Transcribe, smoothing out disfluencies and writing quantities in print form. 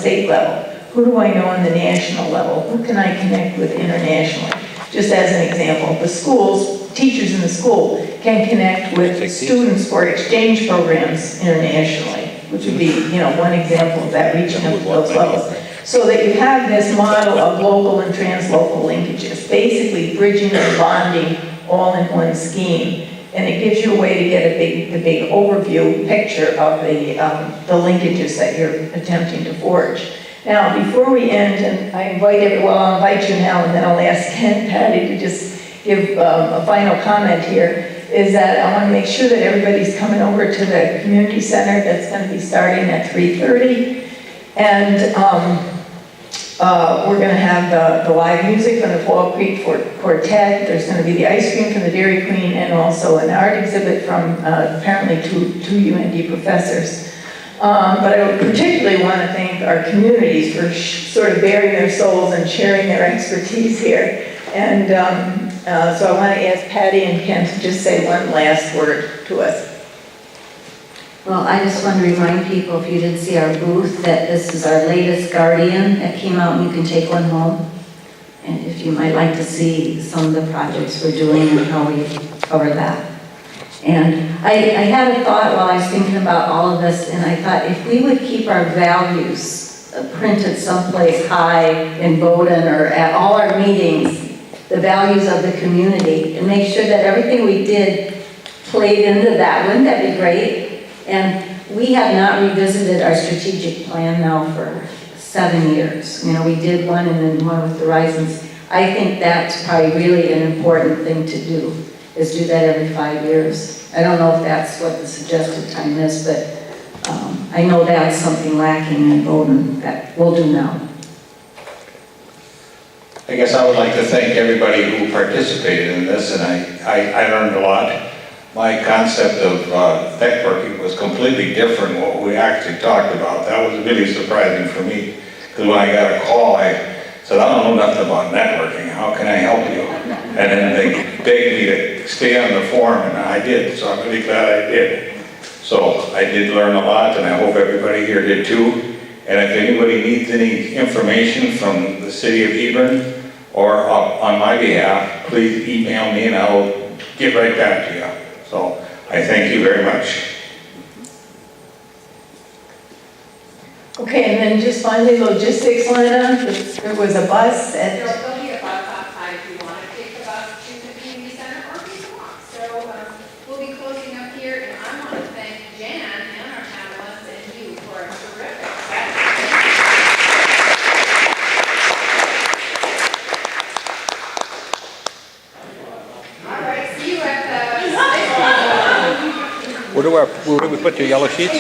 state level? Who do I know on the national level? Who can I connect with internationally? Just as an example, the schools, teachers in the school can connect with students for exchange programs internationally, which would be, one example of that, reaching up to those levels. So that you have this model of local and translocal linkages, basically bridging and bonding all in one scheme. And it gives you a way to get the big overview picture of the linkages that you're attempting to forge. Now, before we end, and I'll invite you now, and then I'll ask Patty to just give a final comment here, is that I want to make sure that everybody's coming over to the community center that's going to be starting at 3:30. And we're going to have the live music from the Fall Creek Quartet. There's going to be the ice cream from the Dairy Queen, and also an art exhibit from apparently two UND professors. But I would particularly want to thank our communities for sort of baring their souls and sharing their expertise here. And so I want to ask Patty and Ken to just say one last word to us. Well, I just want to remind people, if you didn't see our booth, that this is our latest Guardian that came out, and you can take one home. And if you might like to see some of the projects we're doing and how we cover that. And I had a thought while I was thinking about all of this, and I thought if we would keep our values printed someplace high in Bowdon or at all our meetings, the values of the community, and make sure that everything we did played into that, wouldn't that be great? And we have not revisited our strategic plan now for 7 years. We did one and then one with Horizons. I think that's probably really an important thing to do, is do that every 5 years. I don't know if that's what the suggested time is, but I know that's something lacking in Bowdon that we'll do now. I guess I would like to thank everybody who participated in this, and I learned a lot. My concept of networking was completely different from what we actually talked about. That was really surprising for me, because when I got a call, I said, I don't know nothing about networking. How can I help you? And then they begged me to stay on the forum, and I did, so I'm really glad I did. So I did learn a lot, and I hope everybody here did too. And if anybody needs any information from the city of Hebron or on my behalf, please email me and I'll get right back to you. So I thank you very much. Okay, and then just finally, logistics, Lena. There was a bus at... There'll be a bus outside if you want to take the bus to the community center or if you want. So we'll be closing up here, and I want to thank Jan and our panelists and you for a terrific session. All right, see you at the... Where do we put your yellow sheets?